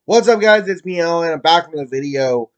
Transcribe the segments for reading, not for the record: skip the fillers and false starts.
What's up, guys? It's me, Alan. I'm back from the video.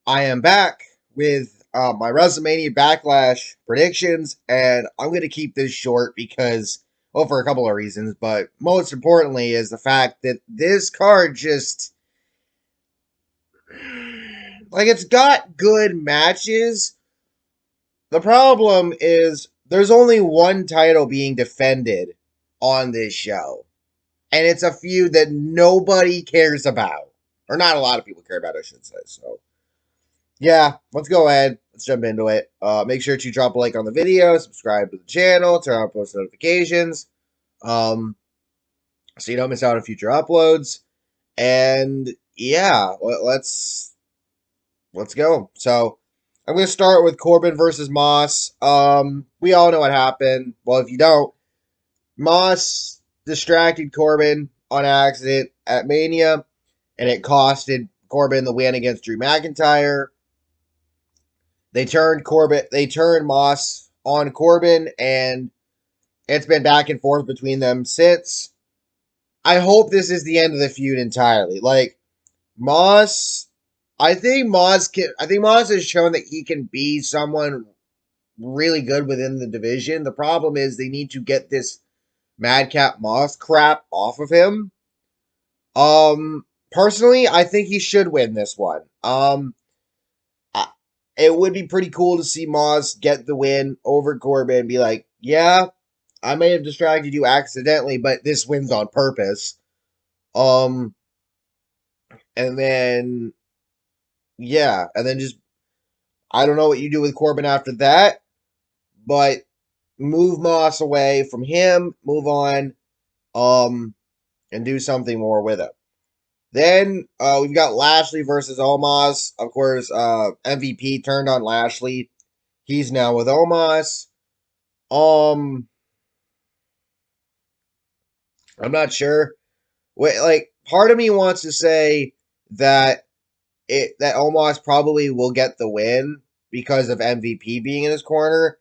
I am back with my Wrestlemania Backlash predictions, and I'm going to keep this short because, well, for a couple of reasons, but most importantly is the fact that this card just, like, it's got good matches. The problem is there's only one title being defended on this show, and it's a feud that nobody cares about. Or not a lot of people care about, I should say. So, yeah, let's go ahead. Let's jump into it. Make sure to drop a like on the video, subscribe to the channel, turn on post notifications, so you don't miss out on future uploads. And yeah, let's go. So, I'm going to start with Corbin versus Moss. We all know what happened. Well, if you don't, Moss distracted Corbin on accident at Mania, and it costed Corbin the win against Drew McIntyre. They turned Moss on Corbin, and it's been back and forth between them since. I hope this is the end of the feud entirely. Like, Moss, I think Moss has shown that he can be someone really good within the division. The problem is they need to get this Madcap Moss crap off of him. Personally, I think he should win this one. It would be pretty cool to see Moss get the win over Corbin and be like, yeah, I may have distracted you accidentally, but this win's on purpose. And then, yeah, and then just, I don't know what you do with Corbin after that, but move Moss away from him, move on, and do something more with him. Then we've got Lashley versus Omos. Of course, MVP turned on Lashley. He's now with Omos. I'm not sure. Wait, like, part of me wants to say that that Omos probably will get the win because of MVP being in his corner.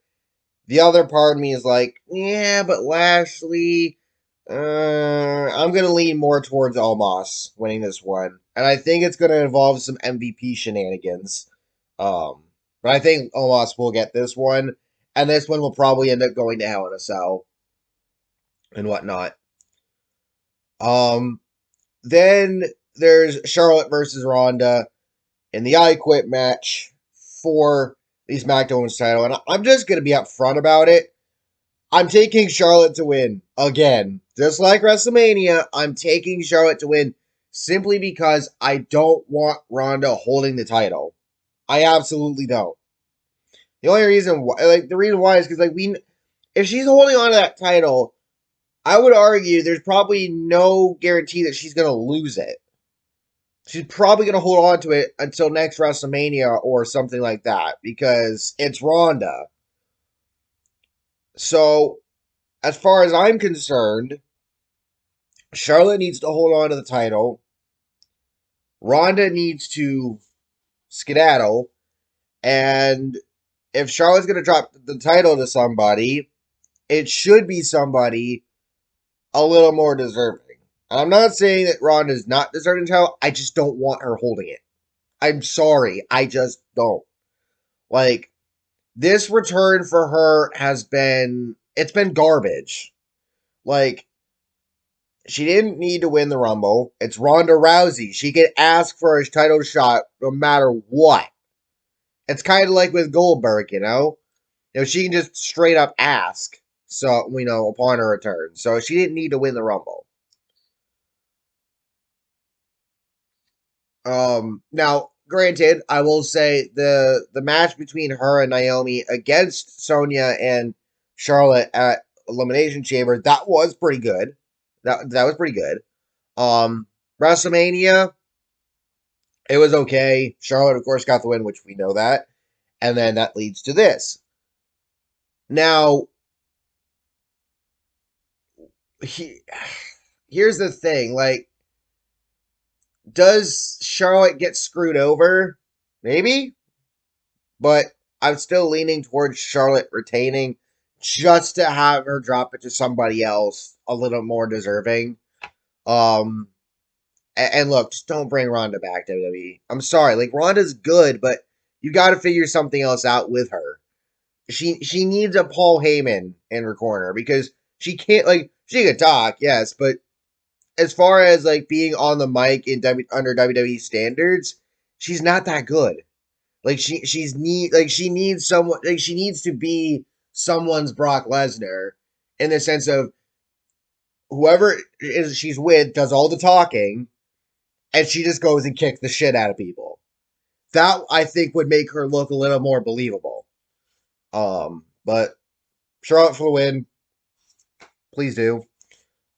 The other part of me is like, yeah, but Lashley. I'm going to lean more towards Omos winning this one. And I think it's going to involve some MVP shenanigans. But I think Omos will get this one. And this one will probably end up going to Hell in a Cell. And whatnot. Then there's Charlotte versus Ronda in the I Quit match for the SmackDown title. And I'm just going to be upfront about it. I'm taking Charlotte to win again. Just like WrestleMania, I'm taking Charlotte to win simply because I don't want Ronda holding the title. I absolutely don't. The only reason why, the reason why is because, if she's holding on to that title, I would argue there's probably no guarantee that she's going to lose it. She's probably going to hold on to it until next WrestleMania or something like that because it's Ronda. So, as far as I'm concerned, Charlotte needs to hold on to the title. Ronda needs to skedaddle. And if Charlotte's going to drop the title to somebody, it should be somebody a little more deserving. And I'm not saying that Ronda's not deserving the title. I just don't want her holding it. I'm sorry. I just don't. Like, this return for her it's been garbage. Like, she didn't need to win the Rumble. It's Ronda Rousey. She can ask for a title shot no matter what. It's kind of like with Goldberg, you know? She can just straight up ask, so, upon her return. So she didn't need to win the Rumble. Now, granted, I will say the match between her and Naomi against Sonya and Charlotte at Elimination Chamber, that was pretty good. That was pretty good. WrestleMania, it was okay. Charlotte, of course, got the win, which we know that. And then that leads to this. Now, here's the thing. Does Charlotte get screwed over? Maybe. But I'm still leaning towards Charlotte retaining just to have her drop it to somebody else a little more deserving. And look, just don't bring Ronda back, WWE. I'm sorry. Like, Ronda's good, but you got to figure something else out with her. She needs a Paul Heyman in her corner because she can't, like, she can talk, yes, but as far as, like, being on the mic under WWE standards, she's not that good. Like, she needs someone, like, she needs to be someone's Brock Lesnar in the sense of whoever is she's with does all the talking and she just goes and kicks the shit out of people. That I think would make her look a little more believable. But Charlotte for the win. Please do.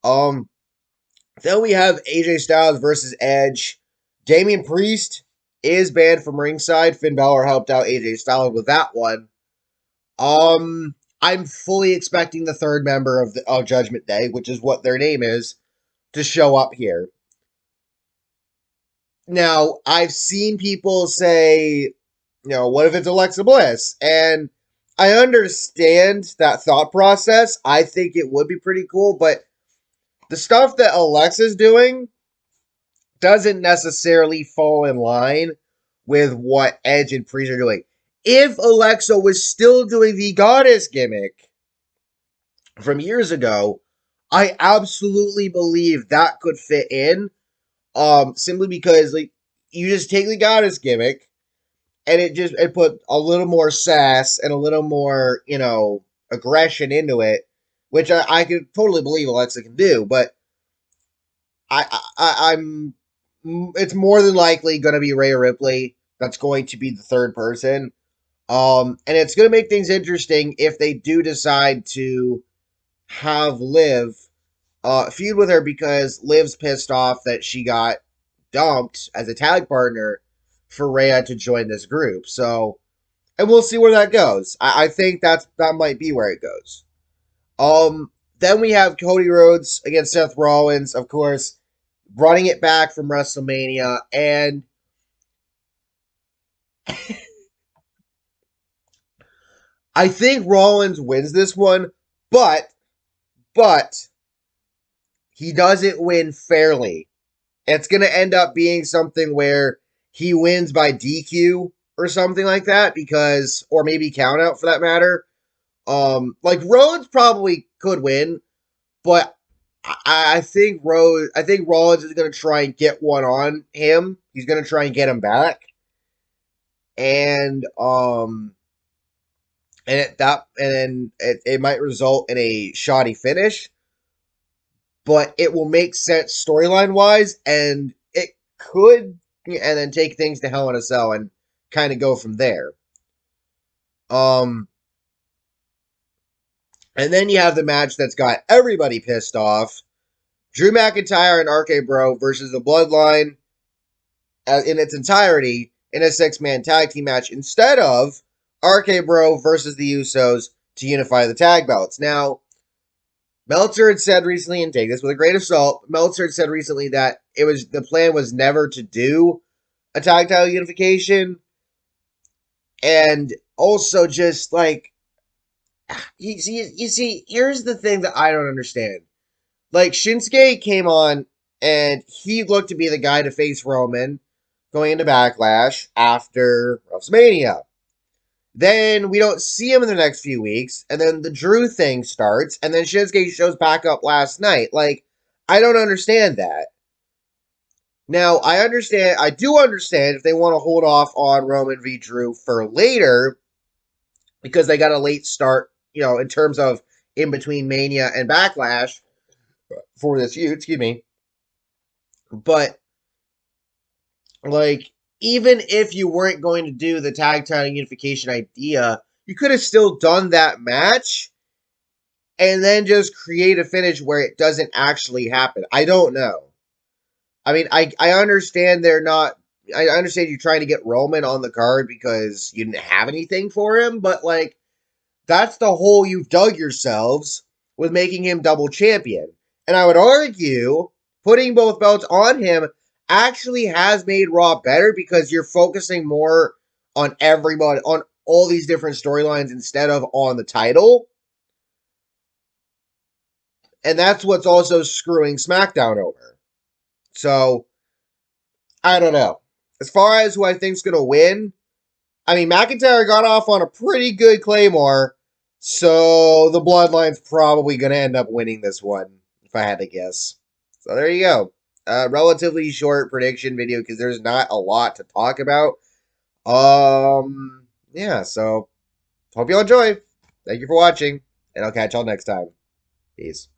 Then we have AJ Styles versus Edge. Damian Priest is banned from ringside. Finn Balor helped out AJ Styles with that one. I'm fully expecting the third member of Judgment Day, which is what their name is, to show up here. Now, I've seen people say, what if it's Alexa Bliss? And I understand that thought process. I think it would be pretty cool, but the stuff that Alexa's doing doesn't necessarily fall in line with what Edge and Priest are doing. If Alexa was still doing the goddess gimmick from years ago, I absolutely believe that could fit in. Simply because, like, you just take the goddess gimmick and it put a little more sass and a little more, aggression into it, which I could totally believe Alexa can do, but I'm it's more than likely going to be Rhea Ripley that's going to be the third person. And it's going to make things interesting if they do decide to have Liv feud with her because Liv's pissed off that she got dumped as a tag partner for Rhea to join this group. So, and we'll see where that goes. I think that might be where it goes. Then we have Cody Rhodes against Seth Rollins, of course, running it back from WrestleMania, and I think Rollins wins this one, but he doesn't win fairly. It's going to end up being something where he wins by DQ or something like that or maybe count out for that matter. Like Rhodes probably could win, but I think Rollins is going to try and get one on him. He's going to try and get him back. And it might result in a shoddy finish, but it will make sense storyline wise, and it could, and then take things to Hell in a Cell and kind of go from there. And then you have the match that's got everybody pissed off: Drew McIntyre and RK-Bro versus the Bloodline in its entirety in a 6-man tag team match instead of RK-Bro versus the Usos to unify the tag belts. Now, Meltzer had said recently, and take this with a grain of salt, Meltzer had said recently that the plan was never to do a tag title unification, and also just like, you see, here's the thing that I don't understand. Like, Shinsuke came on, and he looked to be the guy to face Roman going into Backlash after WrestleMania. Then we don't see him in the next few weeks, and then the Drew thing starts, and then Shinsuke shows back up last night. Like, I don't understand that. Now, I do understand if they want to hold off on Roman v. Drew for later, because they got a late start, in terms of in between Mania and Backlash for this feud, excuse me. But, like, even if you weren't going to do the tag title unification idea, you could have still done that match and then just create a finish where it doesn't actually happen. I don't know. I mean, I understand I understand you're trying to get Roman on the card because you didn't have anything for him, but, like, that's the hole you've dug yourselves with making him double champion. And I would argue putting both belts on him actually has made Raw better because you're focusing more on everybody, on all these different storylines instead of on the title. And that's what's also screwing SmackDown over. So, I don't know. As far as who I think's going to win, I mean, McIntyre got off on a pretty good Claymore, so the Bloodline's probably going to end up winning this one, if I had to guess. So there you go. Relatively short prediction video because there's not a lot to talk about. Yeah, so hope you all enjoy. Thank you for watching, and I'll catch y'all next time. Peace.